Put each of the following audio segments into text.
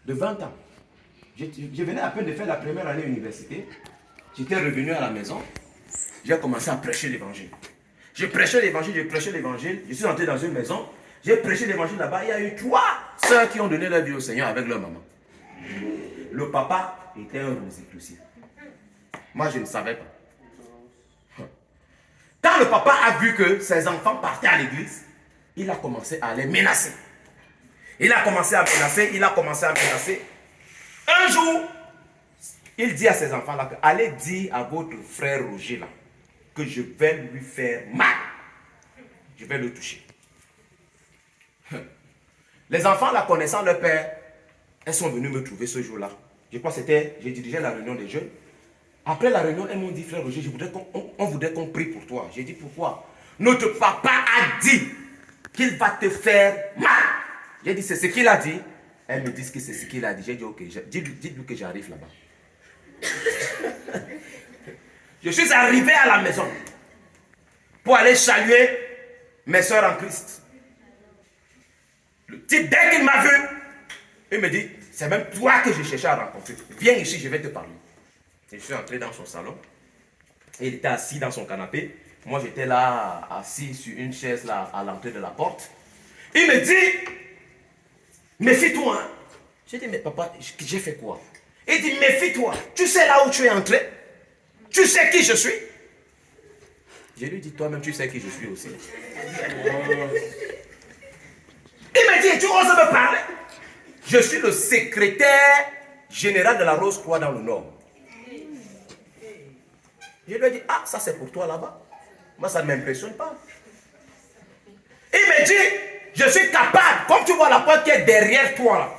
de 20 ans. Je venais à peine de faire la première année université. J'étais revenu à la maison. J'ai commencé à prêcher l'évangile. Je prêchais l'évangile. Je suis entré dans une maison. J'ai prêché l'évangile là-bas. Il y a eu 3 sœurs qui ont donné leur vie au Seigneur avec leur maman. Le papa était un rosicrucier. Moi, je ne savais pas. Quand le papa a vu que ses enfants partaient à l'église, il a commencé à les menacer. Il a commencé à menacer. Un jour, il dit à ses enfants là, allez dire à votre frère Roger là, que je vais lui faire mal. Je vais le toucher. Les enfants, la connaissant leur père, elles sont venues me trouver ce jour-là. Je crois que j'ai dirigé la réunion des jeunes. Après la réunion, elles m'ont dit, frère Roger, on voudrait qu'on prie pour toi. J'ai dit, pourquoi? Notre papa a dit qu'il va te faire mal. J'ai dit, c'est ce qu'il a dit. Elles me disent que c'est ce qu'il a dit. J'ai dit, ok, dites-lui que j'arrive là-bas. Je suis arrivé à la maison pour aller saluer mes soeurs en Christ. Le type, dès qu'il m'a vu, il me dit, c'est même toi que je cherchais à rencontrer. Viens ici, je vais te parler. Et je suis entré dans son salon. Et il était assis dans son canapé. Moi, j'étais là, assis sur une chaise là, à l'entrée de la porte. Il me dit, méfie-toi. Hein. J'ai dit, mais papa, j'ai fait quoi? Il dit, méfie-toi. Tu sais là où tu es entré? Tu sais qui je suis? Je lui dis, toi-même, tu sais qui je suis aussi. Il me dit, tu oses me parler? Je suis le secrétaire général de la Rose-Croix dans le Nord. Je lui ai dit, ah, ça c'est pour toi là-bas. Moi, ça ne m'impressionne pas. Il me dit, je suis capable, comme tu vois la porte qui est derrière toi là,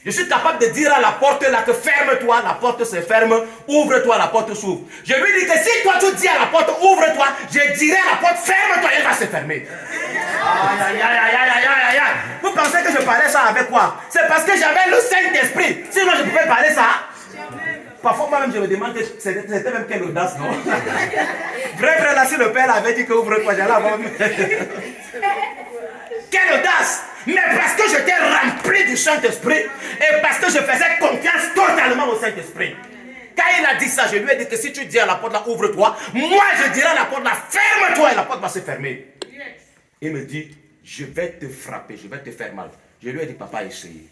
je suis capable de dire à la porte là que ferme-toi, la porte se ferme, ouvre-toi, la porte s'ouvre. Je lui dis que si toi tu dis à la porte ouvre-toi, je dirai à la porte ferme-toi, elle va se fermer. Aïe, aïe, aïe, aïe, aïe, aïe. Vous pensez que je parlais ça avec quoi? C'est parce que j'avais le Saint-Esprit. Sinon je pouvais parler ça. Parfois moi-même je me demande que c'était même quelle audace, non? Vrai frère, là si le père avait dit que ouvre-toi, j'allais avoir... Quelle audace! Mais parce que j'étais rempli du Saint-Esprit et parce que je faisais confiance totalement au Saint-Esprit. Quand il a dit ça, je lui ai dit que si tu dis à la porte là, ouvre-toi, moi je dirai à la porte là, ferme-toi et la porte va se fermer. Il me dit, je vais te frapper, je vais te faire mal. Je lui ai dit, papa, essayez.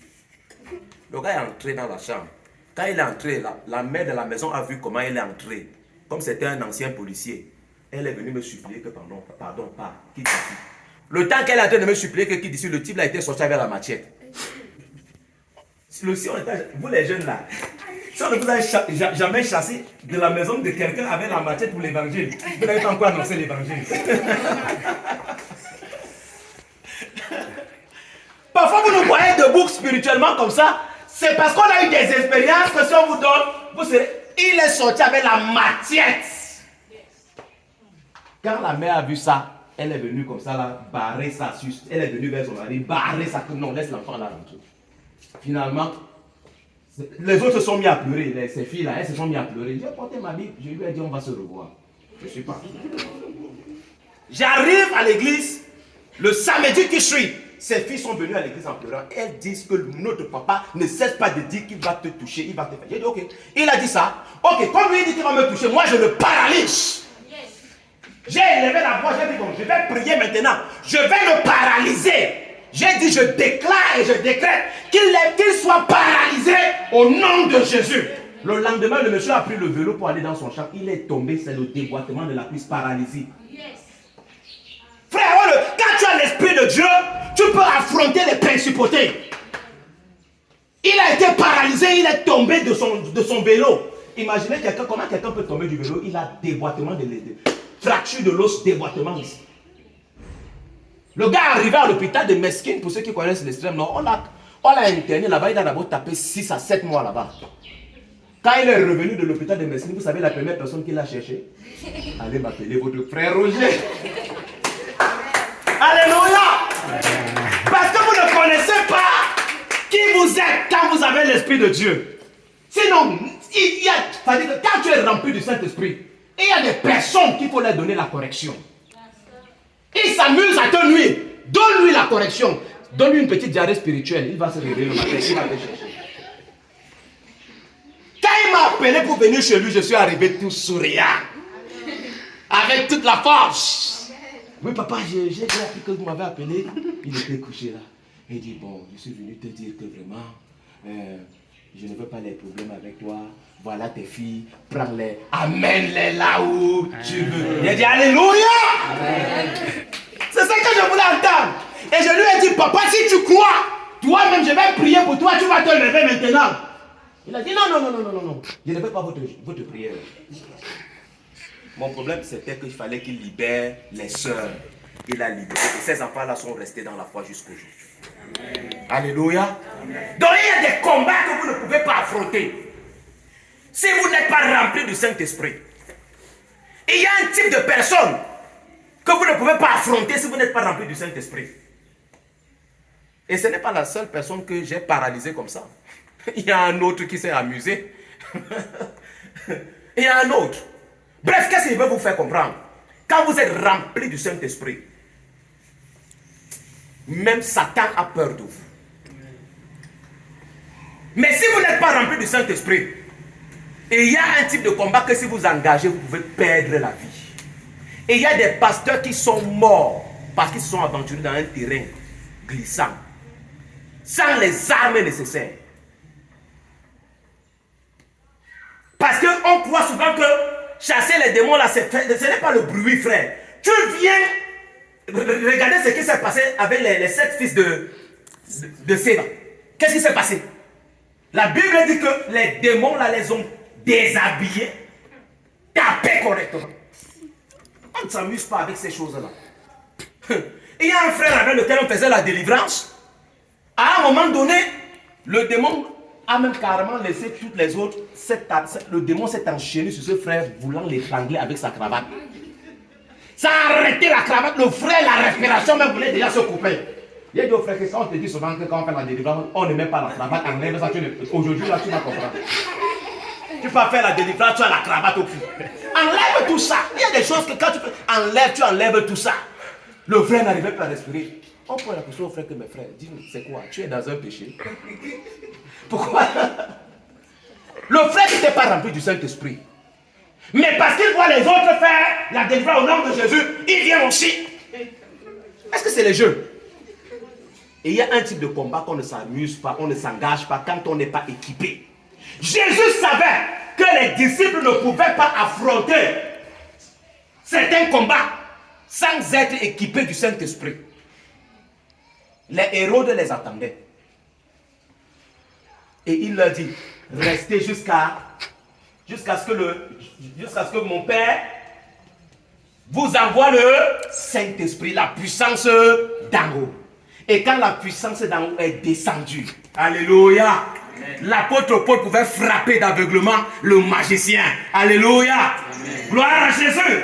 Le gars est entré dans la chambre. Quand il est entré, la mère de la maison a vu comment il est entré. Comme c'était un ancien policier, elle est venue me supplier que pardon, quitte ici. Le temps qu'elle est en train de me supplier que quitte ici, le type là était sorti avec la machette. Vous les jeunes là, si on ne vous a jamais chassé de la maison de quelqu'un avec la machette pour l'évangile, vous n'avez pas encore annoncé l'évangile. Parfois vous nous voyez debout spirituellement comme ça, c'est parce qu'on a eu des expériences que si on vous donne, vous serez... Il est sorti avec la machette. Quand la mère a vu ça, elle est venue comme ça, là, barrer ça. Elle est venue vers son mari, barrer ça. Non, laisse l'enfant là rentrer. Finalement, les autres se sont mis à pleurer. Ces filles-là, elles se sont mis à pleurer. J'ai porté ma Bible, je lui ai dit on va se revoir. Je suis parti. J'arrive à l'église, le samedi qui suit. Ces filles sont venues à l'église en pleurant. Elles disent que notre papa ne cesse pas de dire qu'il va te toucher, il va te faire. J'ai dit ok. Il a dit ça. Ok, comme lui dit qu'il va me toucher, moi je le paralyse. J'ai élevé la voix, j'ai dit bon, je vais prier maintenant. Je vais le paralyser. J'ai dit je déclare et je décrète qu'il soit paralysé au nom de Jésus. Le lendemain, le monsieur a pris le vélo pour aller dans son champ. Il est tombé, c'est le déboîtement de la cuisse, paralysie. Frère, quand tu as l'esprit de Dieu, tu peux affronter les principautés. Il a été paralysé, il est tombé de son vélo. Imaginez comment quelqu'un peut tomber du vélo, il a déboîtement de fracture de l'os, déboîtement ici. Le gars est arrivé à l'hôpital de Mesquine, pour ceux qui connaissent l'extrême nord, on l'a interné là-bas, il a d'abord tapé 6 à 7 mois là-bas. Quand il est revenu de l'hôpital de Mesquine, vous savez la première personne qu'il a cherché? Allez m'appeler votre frère Roger. Alléluia! Parce que vous ne connaissez pas qui vous êtes quand vous avez l'Esprit de Dieu. Sinon, c'est-à-dire que quand tu es rempli du Saint-Esprit, il y a des personnes qu'il faut leur donner la correction. Il s'amuse à te nuire. Donne-lui la correction. Donne-lui une petite diarrhée spirituelle. Il va se réveiller le matin. Il va te chercher. m'a appelé pour venir chez lui, je suis arrivé tout souriant. Avec toute la force. Oui, papa, j'ai appris que vous m'avez appelé. Il était couché là. Il dit, bon, je suis venu te dire que vraiment, je ne veux pas les problèmes avec toi. Voilà tes filles, prends-les, amène-les là où tu veux. Il a dit, alléluia. C'est ça que je voulais entendre. Et je lui ai dit, papa, si tu crois, toi-même, je vais prier pour toi, tu vas te lever maintenant. Il a dit, non, je ne veux pas votre prière. Mon problème, c'était qu'il fallait qu'il libère les sœurs. Il a libéré. Et ces enfants-là sont restés dans la foi jusqu'aujourd'hui. Alléluia. Donc, il y a des combats que vous ne pouvez pas affronter si vous n'êtes pas rempli du Saint-Esprit. Il y a un type de personne que vous ne pouvez pas affronter si vous n'êtes pas rempli du Saint-Esprit. Et ce n'est pas la seule personne que j'ai paralysée comme ça. Il y a un autre qui s'est amusé. Il y a un autre. Bref, qu'est-ce qu'il veut vous faire comprendre? Quand vous êtes rempli du Saint-Esprit, même Satan a peur de vous. Mais si vous n'êtes pas rempli du Saint-Esprit, il y a un type de combat que si vous engagez, vous pouvez perdre la vie. Et il y a des pasteurs qui sont morts parce qu'ils se sont aventurés dans un terrain glissant, sans les armes nécessaires. Parce qu'on croit souvent que chasser les démons là, ce n'est pas le bruit, frère. Tu viens regarder ce qui s'est passé avec les 7 fils de Séba. Qu'est-ce qui s'est passé? La Bible dit que les démons là les ont déshabillés, tapés correctement. On ne s'amuse pas avec ces choses-là. Il y a un frère avec lequel on faisait la délivrance. À un moment donné, le démon a même carrément laissé toutes les autres. Le démon s'est enchaîné sur ce frère, voulant l'étrangler avec sa cravate. Ça a arrêté la cravate. Le frère, la respiration même voulait déjà se couper. Il a dit au frère que quand on te dit souvent que quand on fait la délivrance, on ne met pas la cravate, enlève ça. Aujourd'hui, là, tu vas comprendre. Tu peux faire la délivrance, tu as la cravate au cul. Enlève tout ça. Il y a des choses que quand tu enlèves, tu enlèves tout ça. Le frère n'arrivait pas à respirer. On pose la question au frère que mes frères, dis-nous, c'est quoi? Tu es dans un péché. Pourquoi? Le frère n'était pas rempli du Saint-Esprit. Mais parce qu'il voit les autres faire la délivrance au nom de Jésus, il vient aussi. Est-ce que c'est les jeux? Et il y a un type de combat qu'on ne s'amuse pas, on ne s'engage pas quand on n'est pas équipé. Jésus savait que les disciples ne pouvaient pas affronter certains combats sans être équipés du Saint-Esprit. Les Hérodes les attendaient. Et il leur dit, restez jusqu'à ce que mon Père vous envoie le Saint-Esprit, la puissance d'en haut. Et quand la puissance d'en haut est descendue, alléluia, l'apôtre Paul pouvait frapper d'aveuglement le magicien. Alléluia. Amen. Gloire à Jésus.